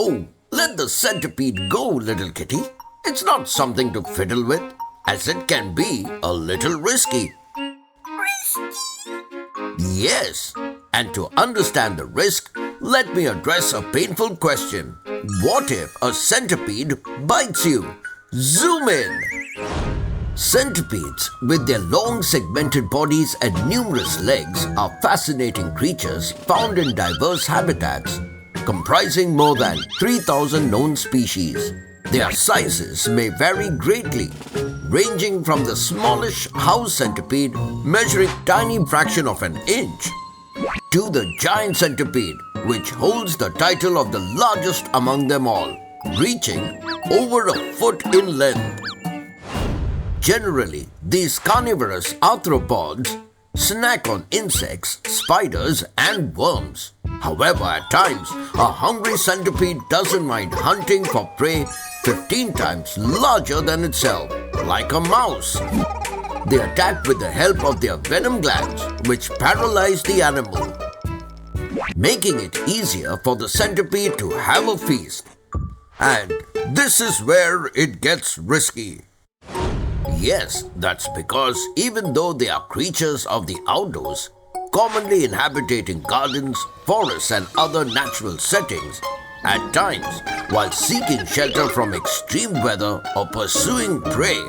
Oh, let the centipede go, little kitty. It's not something to fiddle with, as it can be a little risky. Risky? Yes, and to understand the risk, let me address a painful question. What if a centipede bites you? Zoom in. Centipedes, with their long segmented bodies and numerous legs, are fascinating creatures found in diverse habitats, comprising more than 3,000 known species. Their sizes may vary greatly, ranging from the smallish house centipede measuring tiny fraction of an inch to the giant centipede, which holds the title of the largest among them all, reaching over a foot in length. Generally, these carnivorous arthropods snack on insects, spiders, and worms. However, at times, a hungry centipede doesn't mind hunting for prey 15 times larger than itself, like a mouse. They attack with the help of their venom glands, which paralyze the animal, making it easier for the centipede to have a feast. And this is where it gets risky. Yes, that's because even though they are creatures of the outdoors, commonly inhabiting gardens, forests, and other natural settings, at times, while seeking shelter from extreme weather or pursuing prey,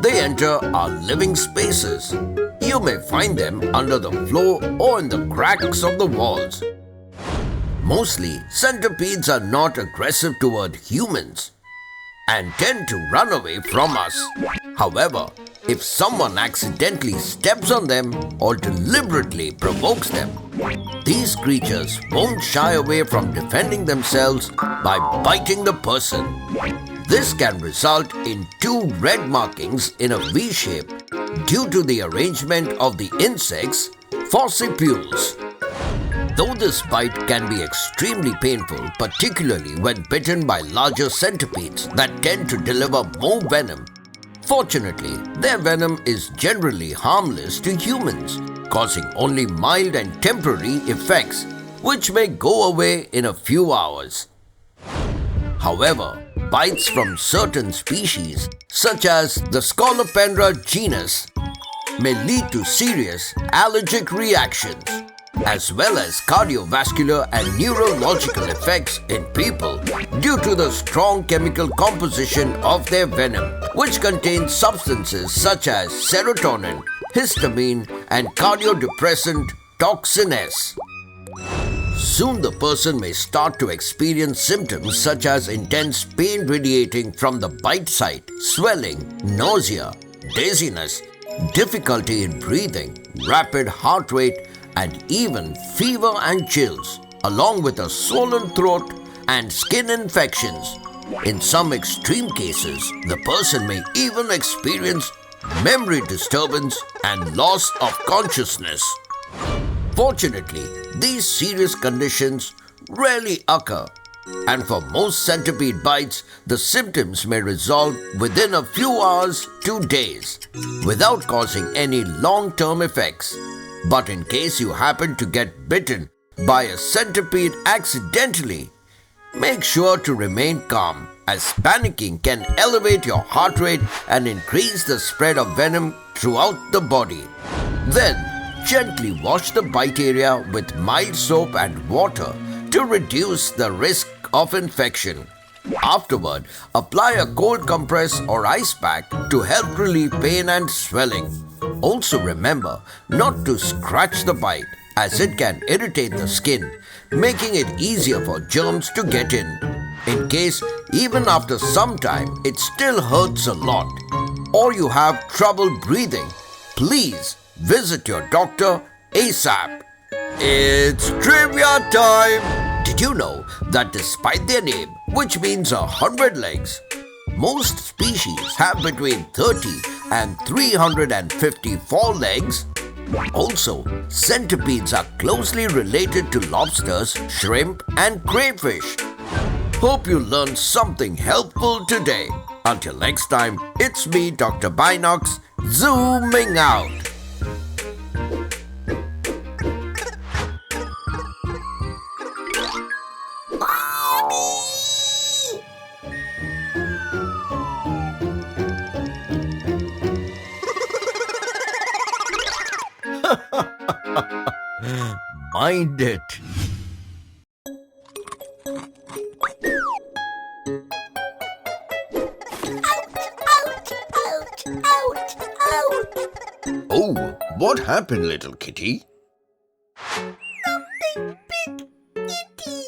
they enter our living spaces. You may find them under the floor or in the cracks of the walls. Mostly, centipedes are not aggressive toward humans and tend to run away from us. However, if someone accidentally steps on them or deliberately provokes them, these creatures won't shy away from defending themselves by biting the person. This can result in 2 red markings in a V shape due to the arrangement of the insect's forcipules. Though this bite can be extremely painful, particularly when bitten by larger centipedes that tend to deliver more venom, fortunately, their venom is generally harmless to humans, causing only mild and temporary effects, which may go away in a few hours. However, bites from certain species, such as the Scolopendra genus, may lead to serious allergic reactions, as well as cardiovascular and neurological effects in people due to the strong chemical composition of their venom, which contains substances such as serotonin, histamine, and cardiodepressant toxin S. Soon the person may start to experience symptoms such as intense pain radiating from the bite site, swelling, nausea, dizziness, difficulty in breathing, rapid heart rate, and even fever and chills, along with a swollen throat and skin infections. In some extreme cases, the person may even experience memory disturbance and loss of consciousness. Fortunately, these serious conditions rarely occur, and for most centipede bites, the symptoms may resolve within a few hours to days, without causing any long-term effects. But in case you happen to get bitten by a centipede accidentally, make sure to remain calm, as panicking can elevate your heart rate and increase the spread of venom throughout the body. Then, gently wash the bite area with mild soap and water to reduce the risk of infection. Afterward, apply a cold compress or ice pack to help relieve pain and swelling. Also remember not to scratch the bite, as it can irritate the skin, making it easier for germs to get in. In case even after some time it still hurts a lot, or you have trouble breathing, please visit your doctor ASAP. It's trivia time! Did you know that despite their name, which means 100 legs, most species have between 30 and 354 legs? Also, centipedes are closely related to lobsters, shrimp, and crayfish. Hope you learned something helpful today. Until next time, it's me, Dr. Binocs, zooming out. Mommy! Mind it. Oh, what happened, little kitty? Something bit itty.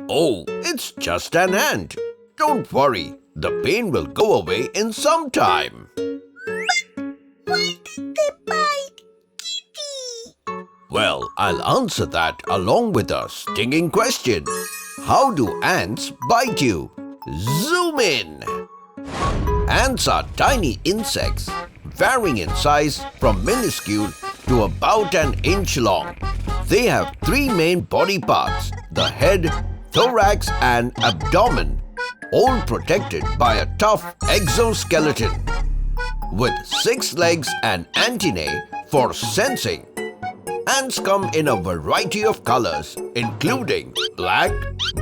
Oh, it's just an ant. Don't worry, the pain will go away in some time. Why did they bite Kitty? Well, I'll answer that along with a stinging question. How do ants bite you? Zoom in! Ants are tiny insects, varying in size from minuscule to about an inch long. They have three main body parts, the head, thorax and abdomen, all protected by a tough exoskeleton. With 6 legs and antennae for sensing. Ants come in a variety of colors, including black,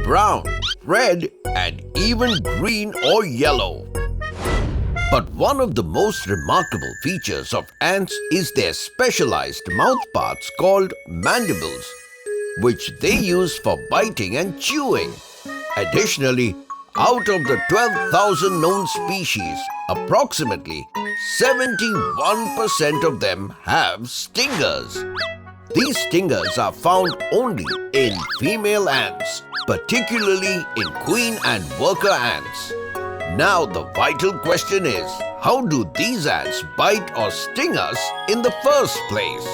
brown, red, and even green or yellow. But one of the most remarkable features of ants is their specialized mouthparts called mandibles, which they use for biting and chewing. Additionally, out of the 12,000 known species, approximately 71% of them have stingers. These stingers are found only in female ants, particularly in queen and worker ants. Now the vital question is, how do these ants bite or sting us in the first place?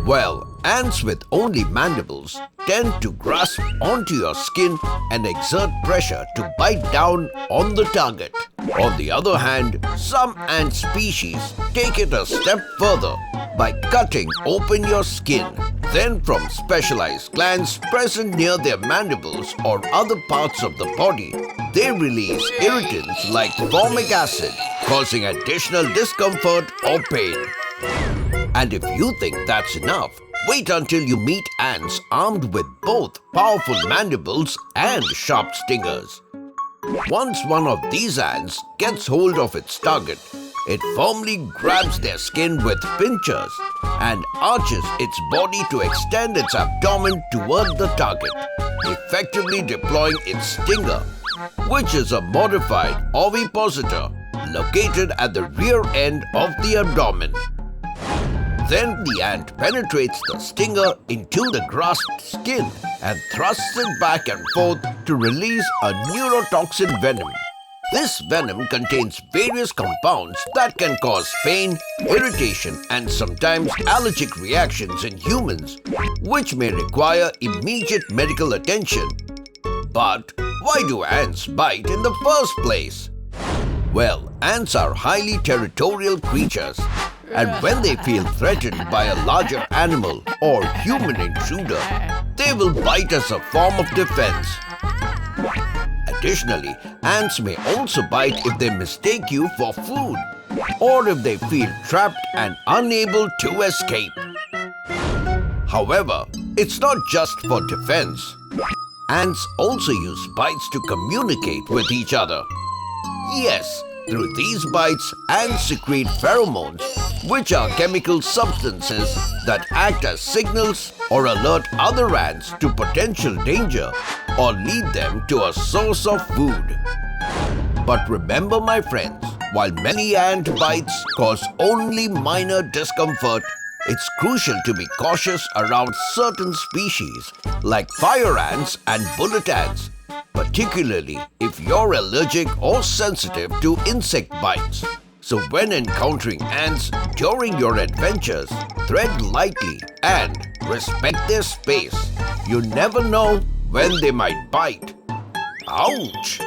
Well, ants with only mandibles tend to grasp onto your skin and exert pressure to bite down on the target. On the other hand, some ant species take it a step further by cutting open your skin. Then from specialized glands present near their mandibles or other parts of the body, they release irritants like formic acid, causing additional discomfort or pain. And if you think that's enough, wait until you meet ants armed with both powerful mandibles and sharp stingers. Once one of these ants gets hold of its target, it firmly grabs their skin with pinchers and arches its body to extend its abdomen toward the target, effectively deploying its stinger, which is a modified ovipositor located at the rear end of the abdomen. Then the ant penetrates the stinger into the grasped skin and thrusts it back and forth to release a neurotoxin venom. This venom contains various compounds that can cause pain, irritation, and sometimes allergic reactions in humans, which may require immediate medical attention. But why do ants bite in the first place? Well, ants are highly territorial creatures, and when they feel threatened by a larger animal or human intruder, they will bite as a form of defense. Additionally, ants may also bite if they mistake you for food, or if they feel trapped and unable to escape. However, it's not just for defense. Ants also use bites to communicate with each other. Yes, through these bites, ants secrete pheromones, which are chemical substances that act as signals or alert other ants to potential danger or lead them to a source of food. But remember, my friends, while many ant bites cause only minor discomfort, it's crucial to be cautious around certain species like fire ants and bullet ants, particularly if you're allergic or sensitive to insect bites. So when encountering ants during your adventures, tread lightly and respect their space. You never know when they might bite. Ouch!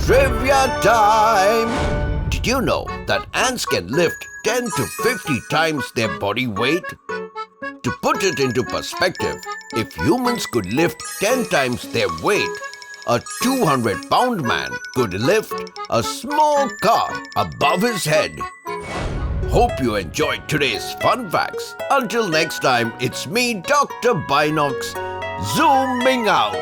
Trivia time! Did you know that ants can lift 10 to 50 times their body weight? To put it into perspective, if humans could lift 10 times their weight, a 200-pound man could lift a small car above his head. Hope you enjoyed today's fun facts. Until next time, it's me, Dr. Binocs, zooming out.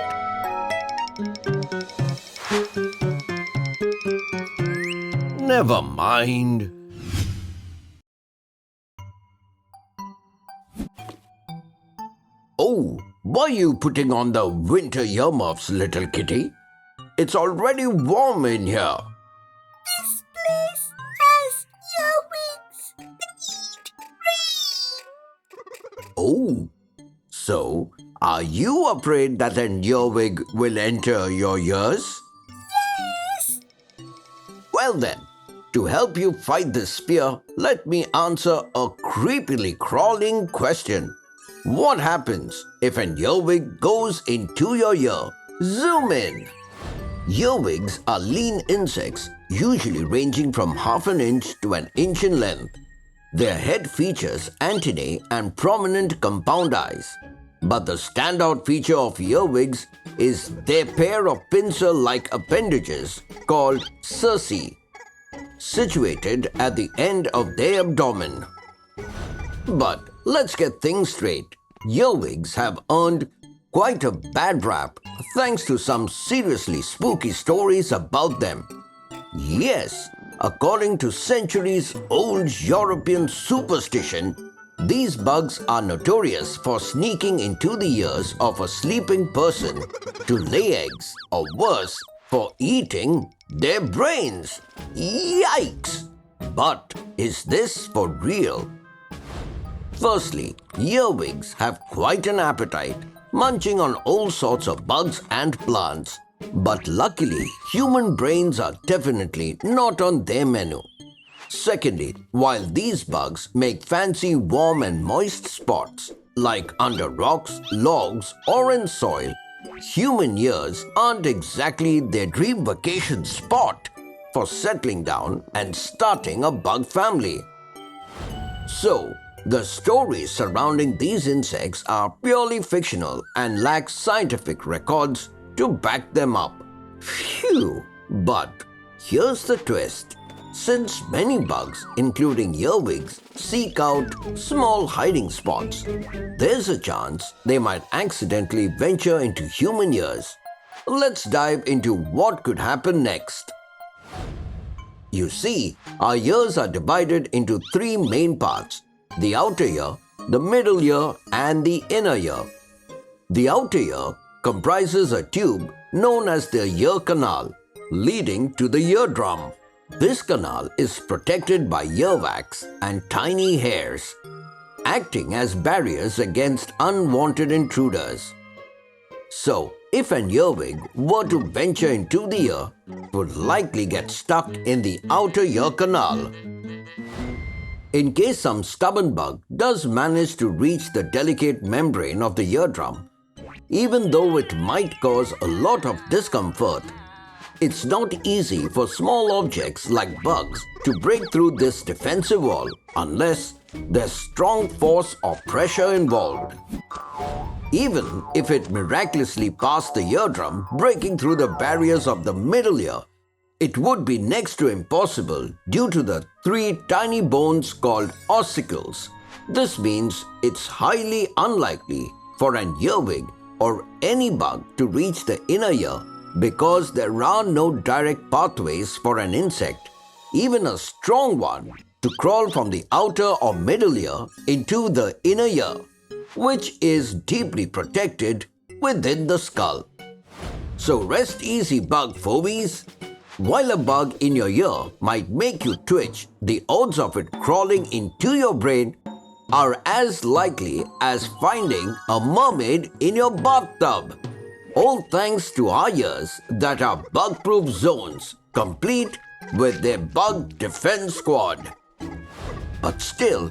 Never mind. Oh, why you putting on the winter earmuffs, little kitty? It's already warm in here. This place has earwigs that eat rain. Oh, so are you afraid that an earwig will enter your ears? Yes. Well then, to help you fight this fear, let me answer a creepily crawling question. What happens if an earwig goes into your ear? Zoom in. Earwigs are lean insects, usually ranging from half an inch to an inch in length. Their head features antennae and prominent compound eyes. But the standout feature of earwigs is their pair of pincer-like appendages called cerci, situated at the end of their abdomen. But let's get things straight. Earwigs have earned quite a bad rap thanks to some seriously spooky stories about them. Yes, according to centuries-old European superstition, these bugs are notorious for sneaking into the ears of a sleeping person to lay eggs, or worse, for eating their brains. Yikes! But is this for real? Firstly, earwigs have quite an appetite, munching on all sorts of bugs and plants. But luckily, human brains are definitely not on their menu. Secondly, while these bugs make fancy warm and moist spots, like under rocks, logs, or in soil, human ears aren't exactly their dream vacation spot for settling down and starting a bug family. So, the stories surrounding these insects are purely fictional and lack scientific records to back them up. Phew! But here's the twist. Since many bugs, including earwigs, seek out small hiding spots, there's a chance they might accidentally venture into human ears. Let's dive into what could happen next. You see, our ears are divided into three main parts: the outer ear, the middle ear, and the inner ear. The outer ear comprises a tube known as the ear canal, leading to the eardrum. This canal is protected by earwax and tiny hairs, acting as barriers against unwanted intruders. So, if an earwig were to venture into the ear, it would likely get stuck in the outer ear canal. In case some stubborn bug does manage to reach the delicate membrane of the eardrum, even though it might cause a lot of discomfort, it's not easy for small objects like bugs to break through this defensive wall unless there's strong force or pressure involved. Even if it miraculously passed the eardrum, breaking through the barriers of the middle ear, it would be next to impossible due to the three tiny bones called ossicles. This means it's highly unlikely for an earwig or any bug to reach the inner ear because there are no direct pathways for an insect, even a strong one, to crawl from the outer or middle ear into the inner ear, which is deeply protected within the skull. So rest easy, bug phobies. While a bug in your ear might make you twitch, the odds of it crawling into your brain are as likely as finding a mermaid in your bathtub. All thanks to our ears that are bug-proof zones, complete with their bug defense squad. But still,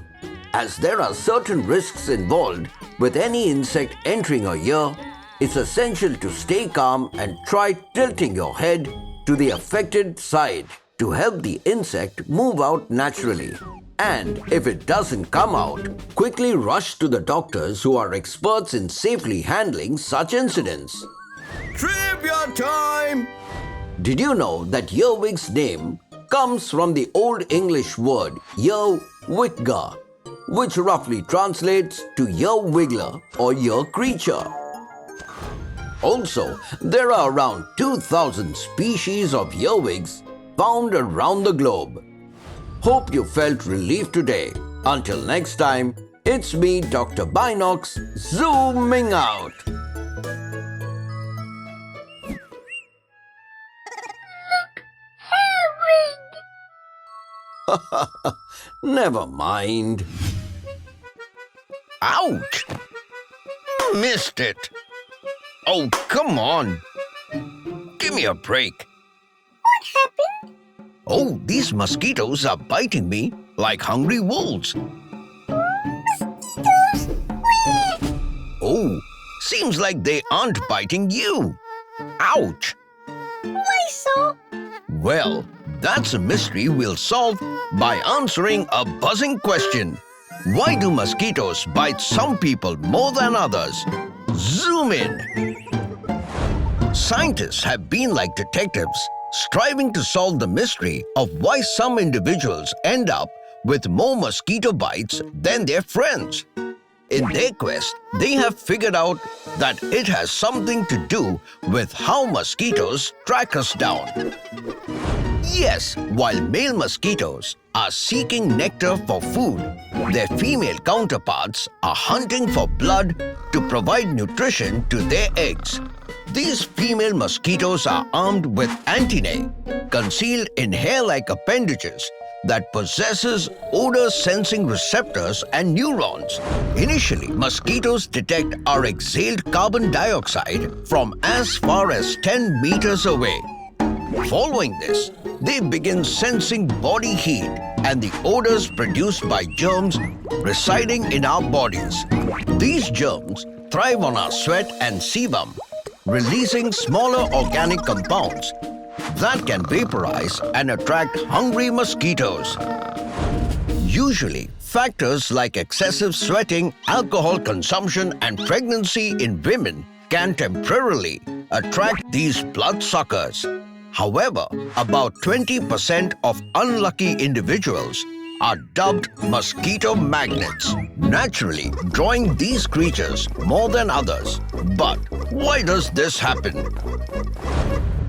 as there are certain risks involved with any insect entering your ear, it's essential to stay calm and try tilting your head to the affected side to help the insect move out naturally. And if it doesn't come out, quickly rush to the doctors who are experts in safely handling such incidents. Trivia time! Did you know that earwig's name comes from the Old English word earwigga, which roughly translates to ear wiggler or ear creature? Also, there are around 2,000 species of earwigs found around the globe. Hope you felt relief today. Until next time, It's me, Dr. Binocs, zooming out. Never mind. Ouch! Missed it. Oh, come on. Give me a break. What happened? Oh, these mosquitoes are biting me like hungry wolves. Mosquitoes? Where? Oh, seems like they aren't biting you. Ouch! Why so? Well, that's a mystery we'll solve by answering a buzzing question. Why do mosquitoes bite some people more than others? Zoom in. Scientists have been like detectives, striving to solve the mystery of why some individuals end up with more mosquito bites than their friends. In their quest, they have figured out that it has something to do with how mosquitoes track us down. Yes, while male mosquitoes are seeking nectar for food, their female counterparts are hunting for blood to provide nutrition to their eggs. These female mosquitoes are armed with antennae, concealed in hair-like appendages that possesses odor-sensing receptors and neurons. Initially, mosquitoes detect our exhaled carbon dioxide from as far as 10 meters away. Following this, they begin sensing body heat and the odors produced by germs residing in our bodies. These germs thrive on our sweat and sebum, releasing smaller organic compounds that can vaporize and attract hungry mosquitoes. Usually, factors like excessive sweating, alcohol consumption, and pregnancy in women can temporarily attract these bloodsuckers. However, about 20% of unlucky individuals are dubbed mosquito magnets, naturally drawing these creatures more than others. But why does this happen?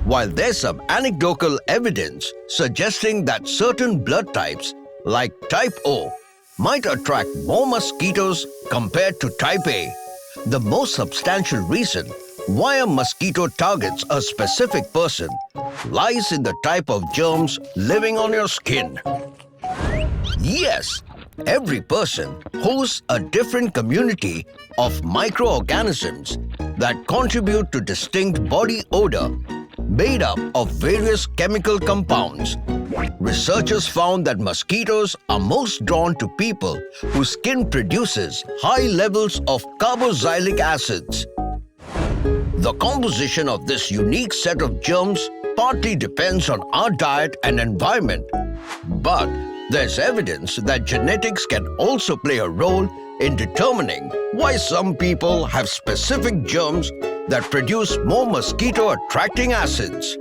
While there's some anecdotal evidence suggesting that certain blood types, like type O, might attract more mosquitoes compared to type A, the most substantial reason why a mosquito targets a specific person lies in the type of germs living on your skin. Yes, every person hosts a different community of microorganisms that contribute to distinct body odor made up of various chemical compounds. Researchers found that mosquitoes are most drawn to people whose skin produces high levels of carboxylic acids. The composition of this unique set of germs partly depends on our diet and environment, but there's evidence that genetics can also play a role in determining why some people have specific germs that produce more mosquito-attracting acids.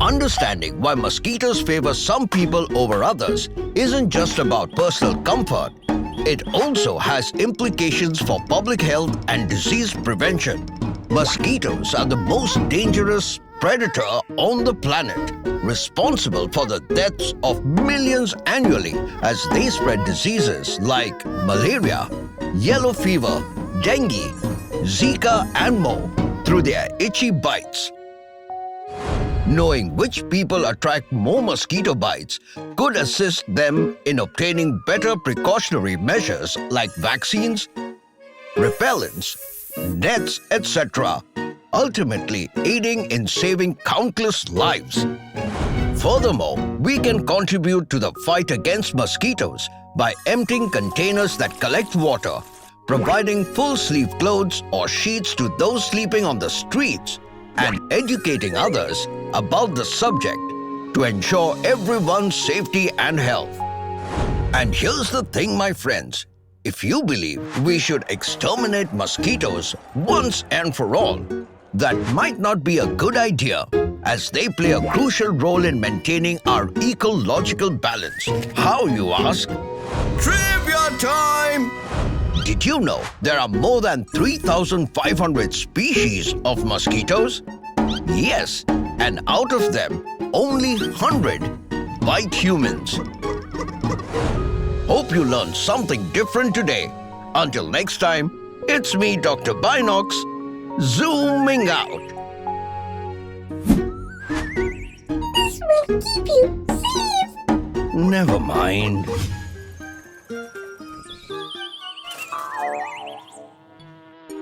Understanding why mosquitoes favor some people over others isn't just about personal comfort. It also has implications for public health and disease prevention. Mosquitoes are the most dangerous predator on the planet, responsible for the deaths of millions annually as they spread diseases like malaria, yellow fever, dengue, Zika, and more through their itchy bites. Knowing which people attract more mosquito bites could assist them in obtaining better precautionary measures like vaccines, repellents, nets, etc., ultimately aiding in saving countless lives. Furthermore, we can contribute to the fight against mosquitoes by emptying containers that collect water, providing full-sleeve clothes or sheets to those sleeping on the streets, and educating others about the subject to ensure everyone's safety and health. And here's the thing, my friends. If you believe we should exterminate mosquitoes once and for all, that might not be a good idea, as they play a crucial role in maintaining our ecological balance. How, you ask? Trivia time! Did you know there are more than 3,500 species of mosquitoes? Yes, and out of them, only 100 bite humans. Hope you learned something different today. Until next time, it's me, Dr. Binocs, zooming out. This will keep you safe. Never mind.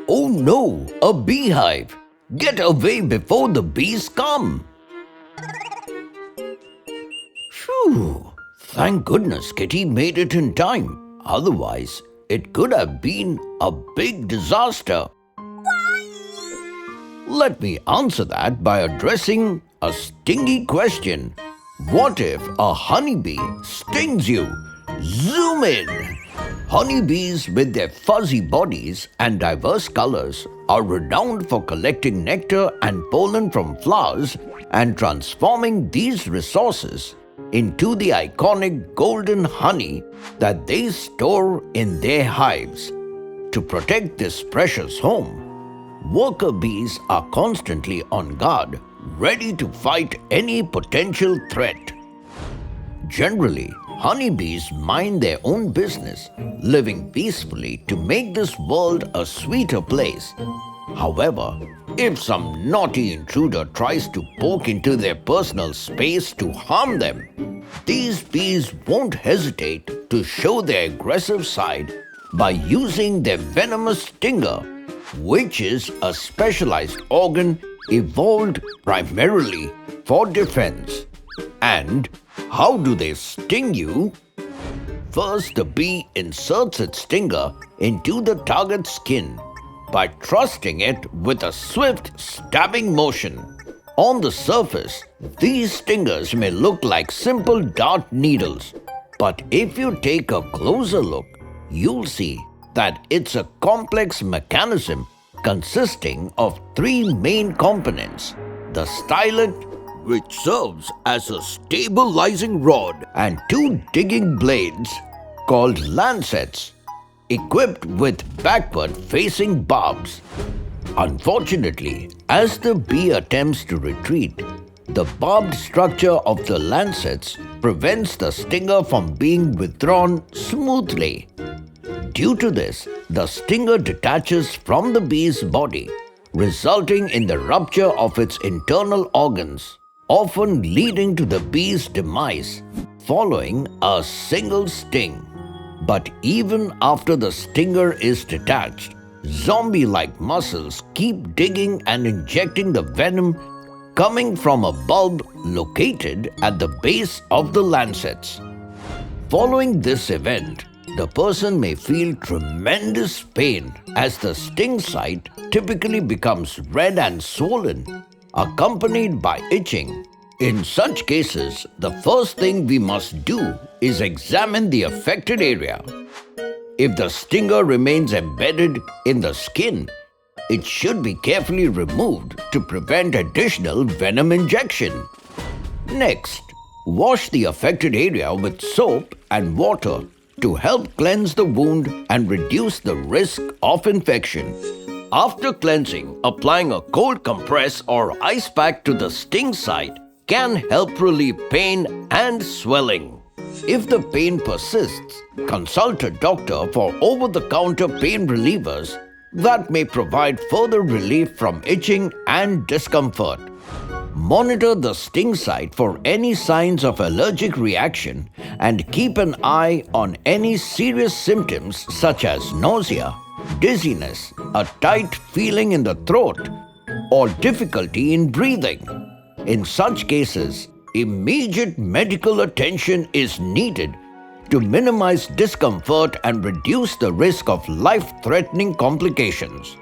Oh no, a beehive! Get away before the bees come! Phew! Thank goodness Kitty made it in time. Otherwise, it could have been a big disaster. Let me answer that by addressing a stingy question. What if a honeybee stings you? Zoom in! Honeybees with their fuzzy bodies and diverse colors are renowned for collecting nectar and pollen from flowers and transforming these resources into the iconic golden honey that they store in their hives. To protect this precious home, worker bees are constantly on guard, ready to fight any potential threat. Generally, honeybees mind their own business, living peacefully to make this world a sweeter place. However, if some naughty intruder tries to poke into their personal space to harm them, these bees won't hesitate to show their aggressive side by using their venomous stinger, which is a specialized organ evolved primarily for defense. And how do they sting you? First, the bee inserts its stinger into the target's skin by thrusting it with a swift stabbing motion. On the surface, these stingers may look like simple dart needles, but if you take a closer look, you'll see that it's a complex mechanism consisting of three main components: the stylet, which serves as a stabilizing rod, and two digging blades called lancets, equipped with backward-facing barbs. Unfortunately, as the bee attempts to retreat, the barbed structure of the lancets prevents the stinger from being withdrawn smoothly. Due to this, the stinger detaches from the bee's body, resulting in the rupture of its internal organs, often leading to the bee's demise following a single sting. But even after the stinger is detached, zombie-like muscles keep digging and injecting the venom coming from a bulb located at the base of the lancets. Following this event, the person may feel tremendous pain as the sting site typically becomes red and swollen, accompanied by itching. In such cases, the first thing we must do is examine the affected area. If the stinger remains embedded in the skin, it should be carefully removed to prevent additional venom injection. Next, wash the affected area with soap and water to help cleanse the wound and reduce the risk of infection. After cleansing, applying a cold compress or ice pack to the sting site can help relieve pain and swelling. If the pain persists, consult a doctor for over-the-counter pain relievers that may provide further relief from itching and discomfort. Monitor the sting site for any signs of allergic reaction and keep an eye on any serious symptoms such as nausea, dizziness, a tight feeling in the throat, or difficulty in breathing. In such cases, immediate medical attention is needed to minimize discomfort and reduce the risk of life-threatening complications.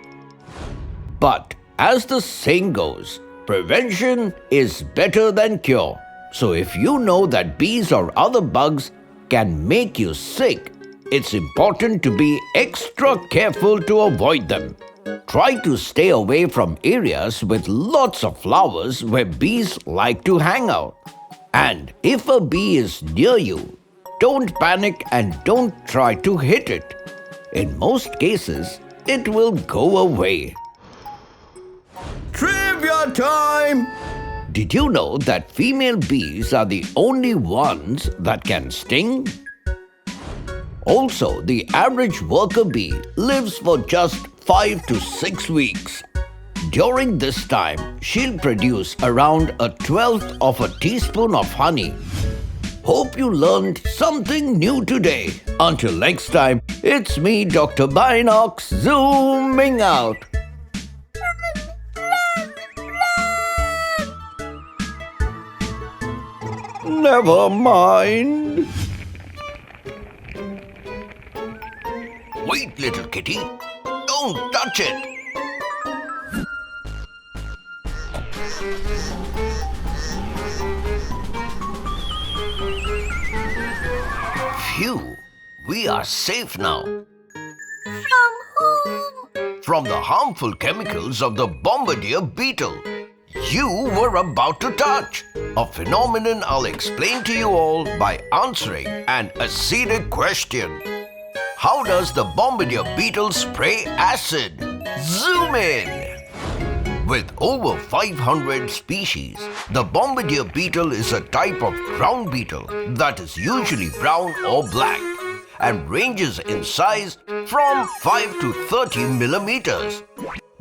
But as the saying goes, prevention is better than cure. So if you know that bees or other bugs can make you sick, it's important to be extra careful to avoid them. Try to stay away from areas with lots of flowers where bees like to hang out. And if a bee is near you, don't panic and don't try to hit it. In most cases, it will go away. Trivia time! Did you know that female bees are the only ones that can sting? Also, the average worker bee lives for just 5 to 6 weeks. During this time, she'll produce around a 1/12 of a teaspoon of honey. Hope you learned something new today. Until next time, it's me, Dr. Binocs, zooming out. Never mind. Wait, little kitty. Don't touch it. Phew, we are safe now. From whom? From the harmful chemicals of the Bombardier beetle. You were about to touch. A phenomenon I'll explain to you all by answering an acidic question. How does the Bombardier beetle spray acid? Zoom in! With over 500 species, the Bombardier beetle is a type of ground beetle that is usually brown or black and ranges in size from 5 to 30 millimeters.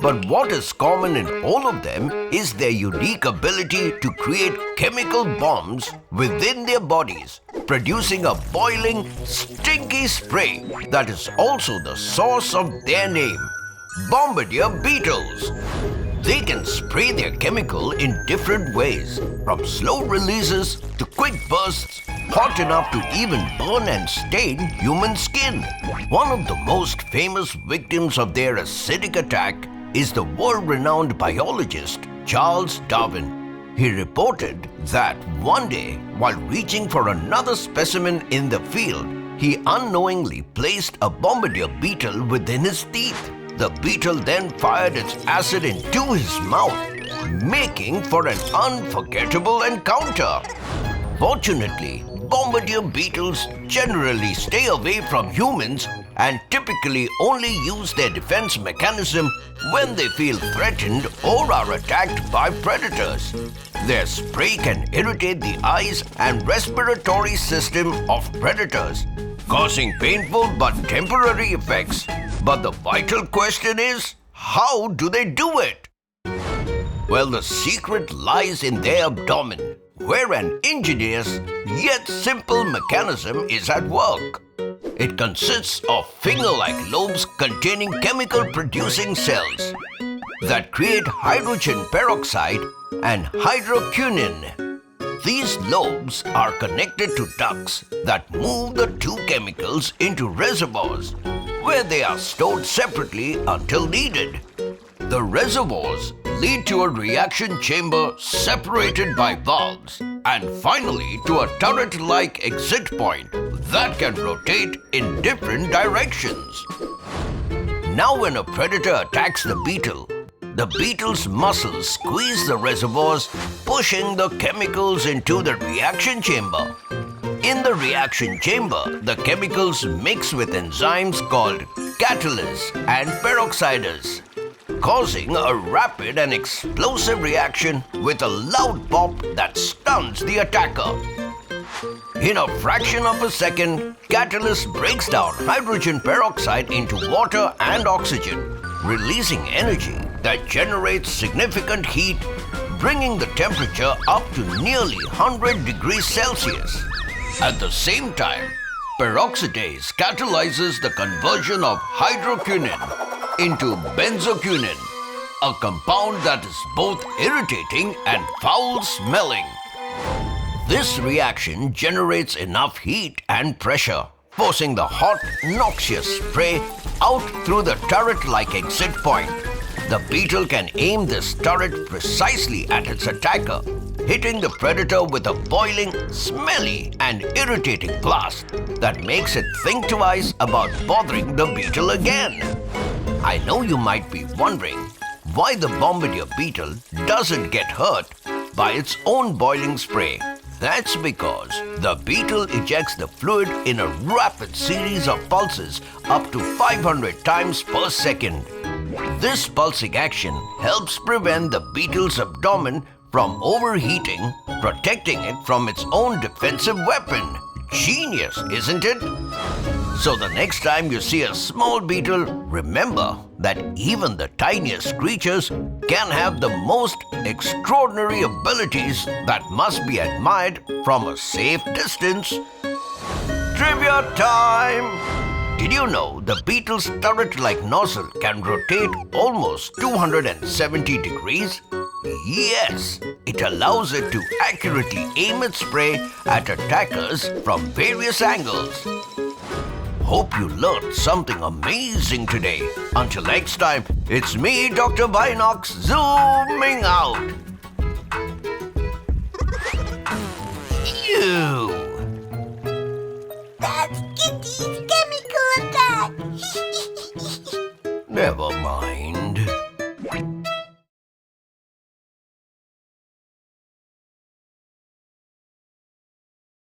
But what is common in all of them is their unique ability to create chemical bombs within their bodies, producing a boiling, stinky spray that is also the source of their name, Bombardier beetles. They can spray their chemical in different ways, from slow releases to quick bursts, hot enough to even burn and stain human skin. One of the most famous victims of their acidic attack is the world-renowned biologist Charles Darwin. He reported that one day, while reaching for another specimen in the field, he unknowingly placed a Bombardier beetle within his teeth. The beetle then fired its acid into his mouth, making for an unforgettable encounter. Fortunately, Bombardier beetles generally stay away from humans and typically only use their defense mechanism when they feel threatened or are attacked by predators. Their spray can irritate the eyes and respiratory system of predators, causing painful but temporary effects. But the vital question is, how do they do it? Well, the secret lies in their abdomen, where an ingenious yet simple mechanism is at work. It consists of finger-like lobes containing chemical-producing cells that create hydrogen peroxide and hydroquinone. These lobes are connected to ducts that move the two chemicals into reservoirs, where they are stored separately until needed. The reservoirs lead to a reaction chamber separated by valves, and finally to a turret-like exit point that can rotate in different directions. Now when a predator attacks the beetle's muscles squeeze the reservoirs, pushing the chemicals into the reaction chamber. In the reaction chamber, the chemicals mix with enzymes called catalysts and peroxidase, causing a rapid and explosive reaction with a loud pop that stuns the attacker. In a fraction of a second, catalyst breaks down hydrogen peroxide into water and oxygen, releasing energy that generates significant heat, bringing the temperature up to nearly 100 degrees Celsius. At the same time, peroxidase catalyzes the conversion of hydroquinone into benzoquinone, a compound that is both irritating and foul-smelling. This reaction generates enough heat and pressure, forcing the hot, noxious spray out through the turret-like exit point. The beetle can aim this turret precisely at its attacker, hitting the predator with a boiling, smelly, and irritating blast that makes it think twice about bothering the beetle again. I know you might be wondering why the Bombardier beetle doesn't get hurt by its own boiling spray. That's because the beetle ejects the fluid in a rapid series of pulses up to 500 times per second. This pulsing action helps prevent the beetle's abdomen from overheating, protecting it from its own defensive weapon, Genius, isn't it? So the next time you see a small beetle, remember that even the tiniest creatures can have the most extraordinary abilities that must be admired from a safe distance. Trivia time! Did you know the beetle's turret-like nozzle can rotate almost 270 degrees? Yes, it allows it to accurately aim its prey at attackers from various angles. Hope you learned something amazing today. Until next time, it's me, Dr. Binocs, zooming out. Phew! That's Kidzy's chemical attack. Never mind.